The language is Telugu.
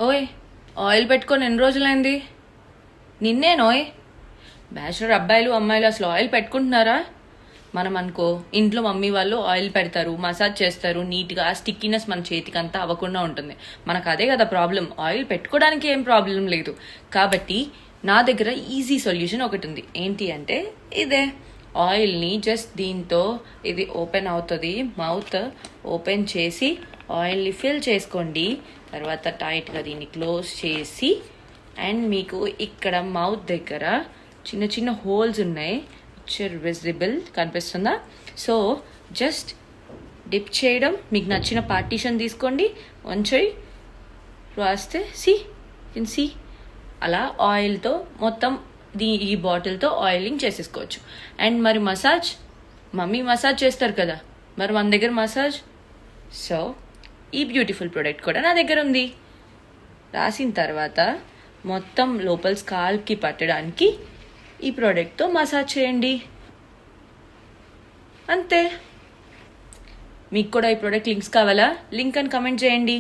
ఓయ్, ఆయిల్ పెట్టుకొని ఎన్ని రోజులైంది? నిన్నేనోయ్. బ్యాచులర్ అబ్బాయిలు అమ్మాయిలు అసలు ఆయిల్ పెట్టుకుంటున్నారా? మనం అనుకో ఇంట్లో మమ్మీ వాళ్ళు ఆయిల్ పెడతారు, మసాజ్ చేస్తారు, నీట్గా స్టిక్కీనెస్ మన చేతికి అంతా అవ్వకుండా ఉంటుంది. మనకు అదే కదా ప్రాబ్లం. ఆయిల్ పెట్టుకోవడానికి ఏం ప్రాబ్లం లేదు. కాబట్టి నా దగ్గర ఈజీ సొల్యూషన్ ఒకటి ఉంది. ఏంటి అంటే ఇదే. ఆయిల్ని జస్ట్ దీంతో ఇది ఓపెన్ అవుతుంది, మౌత్ ఓపెన్ చేసి ఆయిల్ని ఫిల్ చేసుకోండి. తర్వాత టైట్గా దీన్ని క్లోజ్ చేసి, అండ్ మీకు ఇక్కడ మౌత్ దగ్గర చిన్న చిన్న హోల్స్ ఉన్నాయి, విజిబుల్ కనిపిస్తుందా? సో జస్ట్ డిప్ చేయడం, మీకు నచ్చిన పార్టీషన్ తీసుకోండి, వంచి రాస్తే సి అలా ఆయిల్తో మొత్తం ఈ బాటిల్తో ఆయిలింగ్ చేసేసుకోవచ్చు. అండ్ మరి మసాజ్, మమ్మీ మసాజ్ చేస్తారు కదా, మరి మన దగ్గర మసాజ్. సో ఈ బ్యూటిఫుల్ ప్రోడక్ట్ కూడా నా దగ్గర ఉంది. రాసిన తర్వాత మొత్తం లోపల స్కాల్ప్కి పట్టడానికి ఈ ప్రోడక్ట్తో మసాజ్ చేయండి, అంతే. మీకు కూడా ఈ ప్రోడక్ట్ లింక్స్ కావాలా? లింక్ అని కమెంట్ చేయండి.